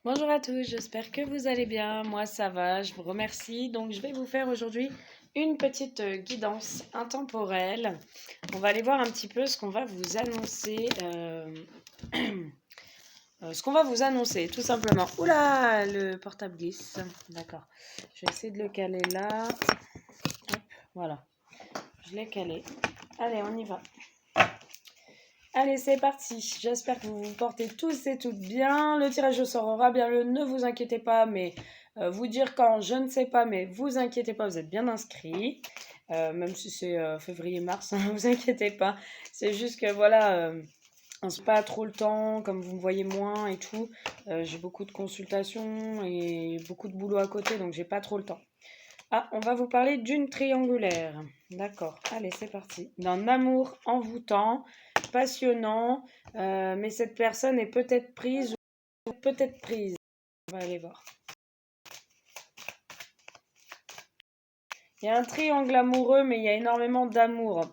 Bonjour à tous, j'espère que vous allez bien. Moi, ça va, je vous remercie. Donc, je vais vous faire aujourd'hui une petite guidance intemporelle. On va aller voir un petit peu ce qu'on va vous annoncer. Ce qu'on va vous annoncer, tout simplement. Oula, le portable glisse. D'accord. Je vais essayer de le caler là. Hop, voilà. Je l'ai calé. Allez, on y va. Allez, c'est parti. J'espère que vous vous portez tous et toutes bien. Le tirage au sort aura bien lieu, ne vous inquiétez pas, mais vous dire quand, je ne sais pas, mais vous inquiétez pas, vous êtes bien inscrits. Même si c'est février-mars, ne vous inquiétez pas. C'est juste que voilà, on n'a pas trop le temps, comme vous me voyez moins et tout. J'ai beaucoup de consultations et beaucoup de boulot à côté, donc j'ai pas trop le temps. Ah, on va vous parler d'une triangulaire. D'accord, allez, c'est parti. D'un amour envoûtant, passionnant, mais cette personne est peut-être prise ou peut-être prise. On va aller voir. Il y a un triangle amoureux, mais il y a énormément d'amour.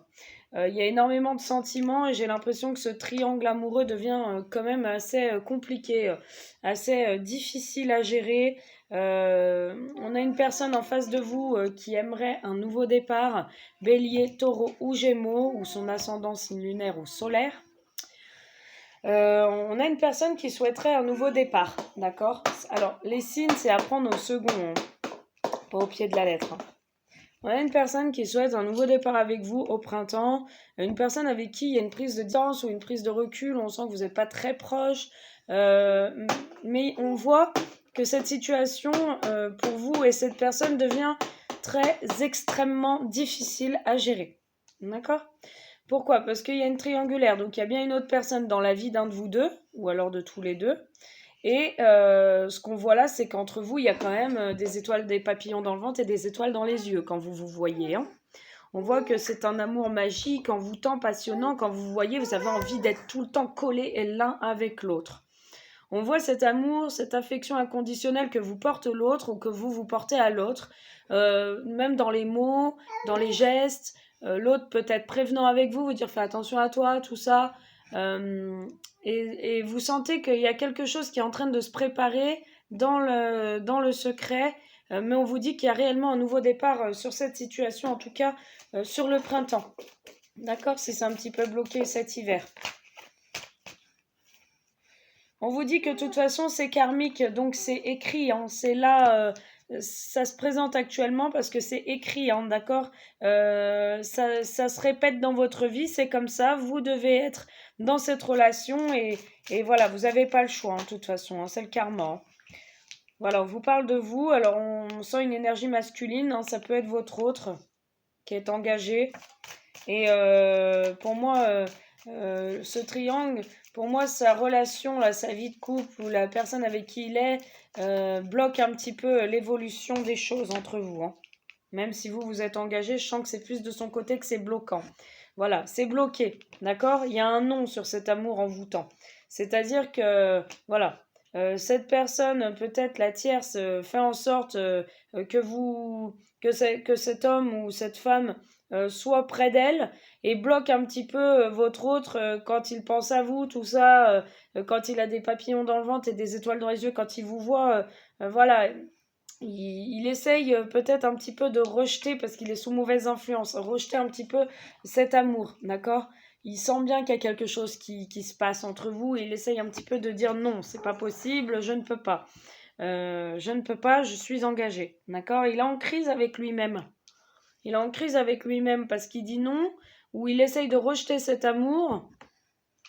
Il y a énormément de sentiments et j'ai l'impression que ce triangle amoureux devient quand même assez compliqué, assez difficile à gérer. On a une personne en face de vous qui aimerait un nouveau départ, Bélier, Taureau ou Gémeaux, ou son ascendant signe lunaire ou solaire. On a une personne qui souhaiterait un nouveau départ, d'accord? Alors, les signes, c'est à prendre au second, hein, pas au pied de la lettre, hein. On a une personne qui souhaite un nouveau départ avec vous au printemps, une personne avec qui il y a une prise de distance ou une prise de recul, on sent que vous n'êtes pas très proche, mais on voit que cette situation pour vous et cette personne devient très extrêmement difficile à gérer. D'accord? Pourquoi? Parce qu'il y a une triangulaire, donc il y a bien une autre personne dans la vie d'un de vous deux, ou alors de tous les deux. Et ce qu'on voit là, c'est qu'entre vous, il y a quand même des étoiles, des papillons dans le ventre et des étoiles dans les yeux quand vous vous voyez, hein. On voit que c'est un amour magique, envoûtant, passionnant. Quand vous vous voyez, vous avez envie d'être tout le temps collés l'un avec l'autre. On voit cet amour, cette affection inconditionnelle que vous porte l'autre ou que vous vous portez à l'autre, même dans les mots, dans les gestes. L'autre peut être prévenant avec vous, vous dire fais attention à toi, tout ça. Euh, et vous sentez qu'il y a quelque chose qui est en train de se préparer dans le secret, mais on vous dit qu'il y a réellement un nouveau départ sur cette situation, en tout cas sur le printemps. D'accord? Si c'est un petit peu bloqué cet hiver. On vous dit que de toute façon c'est karmique, donc c'est écrit, hein, c'est là, ça se présente actuellement parce que c'est écrit, hein, d'accord. Ça se répète dans votre vie, c'est comme ça, vous devez être dans cette relation et voilà, vous n'avez pas le choix, hein, de toute façon, hein, c'est le karma, hein. Voilà, on vous parle de vous, alors on sent une énergie masculine, hein, ça peut être votre autre qui est engagé. Et pour moi, ce triangle, pour moi, sa relation, là, sa vie de couple ou la personne avec qui il est, bloque un petit peu l'évolution des choses entre vous, hein. Même si vous, vous êtes engagé, je sens que c'est plus de son côté que c'est bloquant. Voilà, c'est bloqué, d'accord? Il y a un non sur cet amour envoûtant. C'est-à-dire que, voilà, cette personne, peut-être la tierce, fait en sorte que cet homme ou cette femme soit près d'elle et bloque un petit peu votre autre quand il pense à vous, tout ça, quand il a des papillons dans le ventre et des étoiles dans les yeux, quand il vous voit, voilà, il essaye peut-être un petit peu de rejeter, parce qu'il est sous mauvaise influence, rejeter un petit peu cet amour, d'accord? Il sent bien qu'il y a quelque chose qui se passe entre vous et il essaye un petit peu de dire non, c'est pas possible, je ne peux pas. Je ne peux pas, je suis engagé, d'accord? Il est en crise avec lui-même. Il est en crise avec lui-même parce qu'il dit non, ou il essaye de rejeter cet amour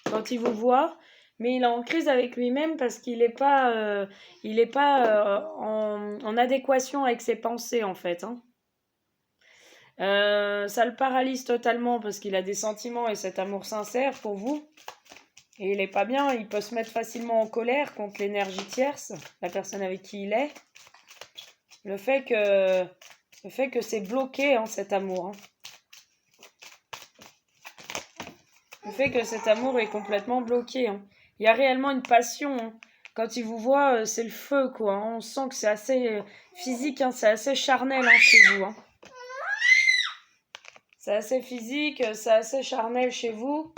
quand il vous voit, mais il est en crise avec lui-même parce qu'il n'est pas, en adéquation avec ses pensées, en fait, hein. Ça le paralyse totalement parce qu'il a des sentiments et cet amour sincère pour vous. Et il n'est pas bien, il peut se mettre facilement en colère contre l'énergie tierce, la personne avec qui il est. Le fait que c'est bloqué, hein, cet amour, hein. Le fait que cet amour est complètement bloqué, hein. Il y a réellement une passion, hein. Quand il vous voit, c'est le feu, quoi, hein. On sent que c'est assez physique, hein, c'est assez charnel, hein, chez vous, hein. C'est assez physique, c'est assez charnel chez vous.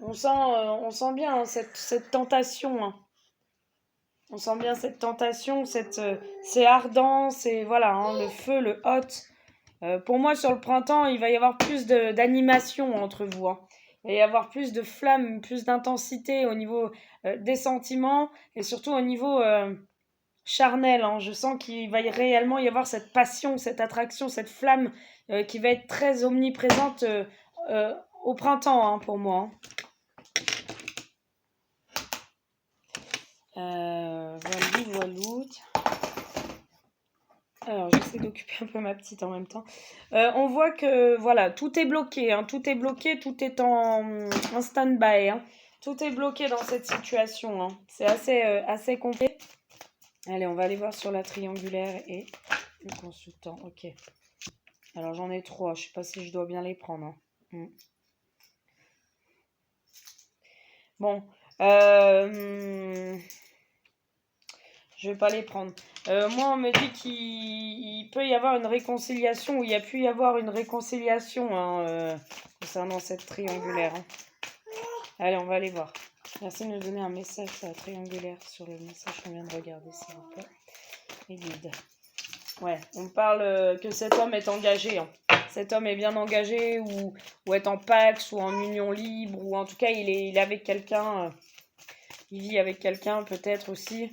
On sent bien, hein, cette tentation, hein. On sent bien cette tentation, c'est ardent, c'est voilà, hein, le feu, le hot. Pour moi, sur le printemps, il va y avoir plus d'animation entre vous, hein. Il va y avoir plus de flamme, plus d'intensité au niveau des sentiments et surtout au niveau charnel, hein. Je sens qu'il va réellement y avoir cette passion, cette attraction, cette flamme qui va être très omniprésente euh, au printemps, hein, pour moi, hein. Voilou. Alors, j'essaie d'occuper un peu ma petite en même temps. On voit que, voilà, tout est bloqué, hein, tout est bloqué, tout est en stand-by, hein. Tout est bloqué dans cette situation, hein. C'est assez compliqué. Allez, on va aller voir sur la triangulaire et le consultant. Ok. Alors, j'en ai 3. Je sais pas si je dois bien les prendre, hein. Bon. Je vais pas les prendre. Moi, on me dit qu'il peut y avoir une réconciliation, ou il y a pu y avoir une réconciliation, hein, concernant cette triangulaire, hein. Allez, on va aller voir. Merci de nous donner un message sur la triangulaire, sur le message qu'on vient de regarder, s'il vous plaît. Et guide. Ouais, on parle que cet homme est engagé, hein. Cet homme est bien engagé, ou est en pax, ou en union libre, ou en tout cas, il est avec quelqu'un. Il vit avec quelqu'un, peut-être aussi.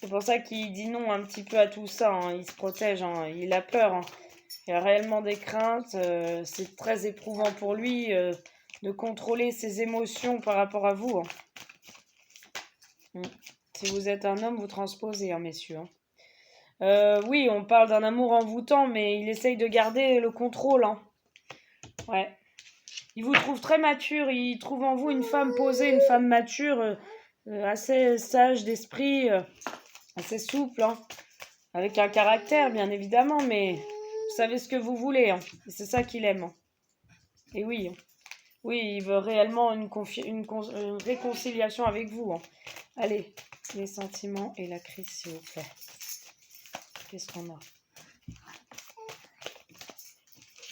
C'est pour ça qu'il dit non un petit peu à tout ça, hein. Il se protège, hein. Il a peur, hein. Il a réellement des craintes. C'est très éprouvant pour lui de contrôler ses émotions par rapport à vous, hein. Si vous êtes un homme, vous transposez, hein, messieurs, hein. Oui, on parle d'un amour envoûtant, mais il essaye de garder le contrôle, hein. Ouais. Il vous trouve très mature. Il trouve en vous une femme posée, une femme mature, assez sage d'esprit, assez souple, hein. Avec un caractère, bien évidemment, mais vous savez ce que vous voulez, hein. Et c'est ça qu'il aime, hein. Et oui, oui, il veut réellement une réconciliation avec vous, hein. Allez, les sentiments et la crise, s'il vous plaît. Qu'est-ce qu'on a?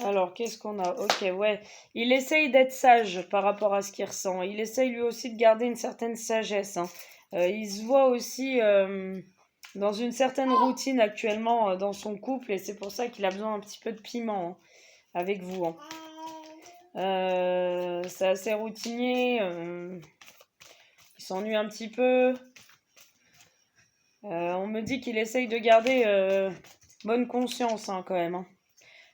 Alors, qu'est-ce qu'on a? Ok, ouais. Il essaye d'être sage par rapport à ce qu'il ressent. Il essaye lui aussi de garder une certaine sagesse, hein. Il se voit aussi dans une certaine routine actuellement dans son couple, et c'est pour ça qu'il a besoin un petit peu de piment, hein, avec vous, hein. C'est assez routinier. Il s'ennuie un petit peu. On me dit qu'il essaye de garder bonne conscience, hein, quand même, hein.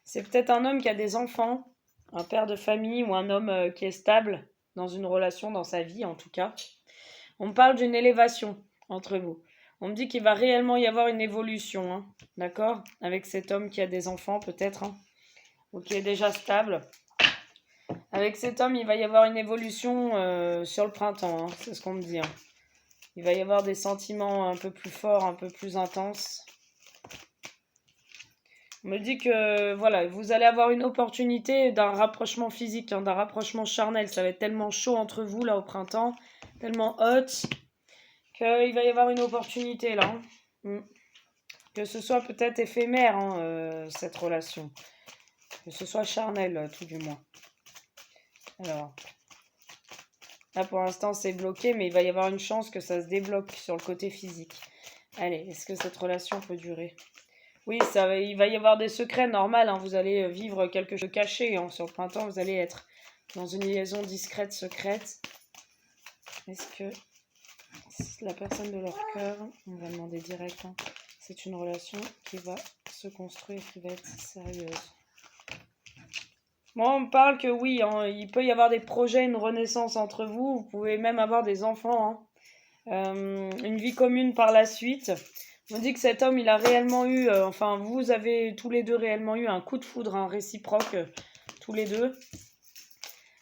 C'est peut-être un homme qui a des enfants, un père de famille ou un homme qui est stable dans une relation, dans sa vie en tout cas. On me parle d'une élévation entre vous. On me dit qu'il va réellement y avoir une évolution, hein, d'accord? Avec cet homme qui a des enfants peut-être, hein, ou qui est déjà stable. Avec cet homme, il va y avoir une évolution sur le printemps, hein, c'est ce qu'on me dit, hein. Il va y avoir des sentiments un peu plus forts, un peu plus intenses. On me dit que voilà, vous allez avoir une opportunité d'un rapprochement physique, hein, d'un rapprochement charnel. Ça va être tellement chaud entre vous là au printemps, tellement hot, qu'il va y avoir une opportunité là, hein. Que ce soit peut-être éphémère, hein, cette relation. Que ce soit charnel, tout du moins. Alors, là pour l'instant c'est bloqué, mais il va y avoir une chance que ça se débloque sur le côté physique. Allez, est-ce que cette relation peut durer? Oui, il va y avoir des secrets, normal, hein. Vous allez vivre quelque chose de caché, hein. Sur le printemps, vous allez être dans une liaison discrète, secrète. Est-ce que la personne de leur cœur, on va demander direct, hein, c'est une relation qui va se construire, qui va être sérieuse? Moi, on me parle que oui, hein, il peut y avoir des projets, une renaissance entre vous. Vous pouvez même avoir des enfants, hein. Une vie commune par la suite. On dit que cet homme, il a réellement eu, enfin, vous avez tous les deux réellement eu un coup de foudre, un réciproque, tous les deux.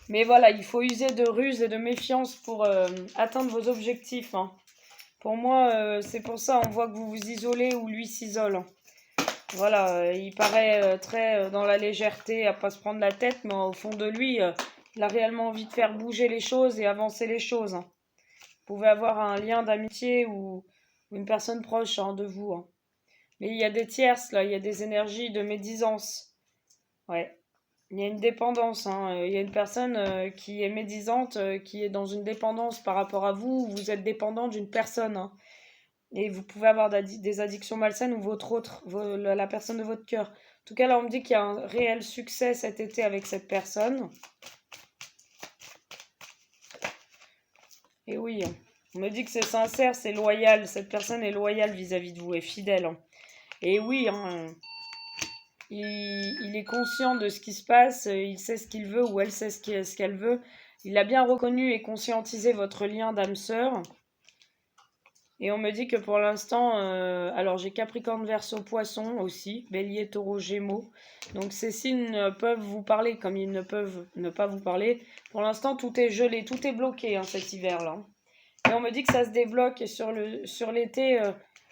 Mais voilà, il faut user de ruse et de méfiance pour atteindre vos objectifs, hein. Pour moi, c'est pour ça, on voit que vous vous isolez ou lui s'isole, hein. Voilà, il paraît très dans la légèreté, à pas se prendre la tête, mais au fond de lui, il a réellement envie de faire bouger les choses et avancer les choses, hein. Vous pouvez avoir un lien d'amitié ou une personne proche, hein, de vous, hein. Mais il y a des tierces, là, il y a des énergies de médisance. Ouais. Il y a une dépendance, hein. Il y a une personne qui est médisante, qui est dans une dépendance par rapport à vous, ou vous êtes dépendant d'une personne, hein. Et vous pouvez avoir des addictions malsaines ou la personne de votre cœur. En tout cas, là, on me dit qu'il y a un réel succès cet été avec cette personne. Et oui, on me dit que c'est sincère, c'est loyal. Cette personne est loyale vis-à-vis de vous, est fidèle, hein. Et oui, hein, il est conscient de ce qui se passe, il sait ce qu'il veut ou elle sait ce qu'elle veut. Il a bien reconnu et conscientisé votre lien d'âme-sœur. Et on me dit que pour l'instant, alors j'ai Capricorne, Verseau, Poisson aussi, Bélier, Taureau, Gémeaux. Donc ces signes peuvent vous parler comme ils ne peuvent ne pas vous parler. Pour l'instant, tout est gelé, tout est bloqué, hein, cet hiver-là. Et on me dit que ça se débloque et sur l'été,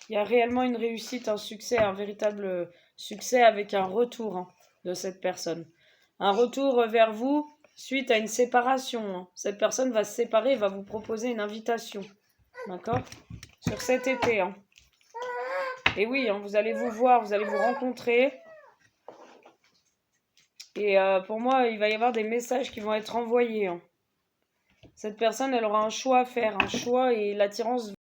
il y a réellement une réussite, un succès, un véritable succès avec un retour, hein, de cette personne. Un retour vers vous suite à une séparation, hein. Cette personne va se séparer et va vous proposer une invitation. D'accord? Sur cet été, hein. Et oui, hein, vous allez vous voir, vous allez vous rencontrer. Et pour moi, il va y avoir des messages qui vont être envoyés, hein. Cette personne, elle aura un choix à faire, un choix, et l'attirance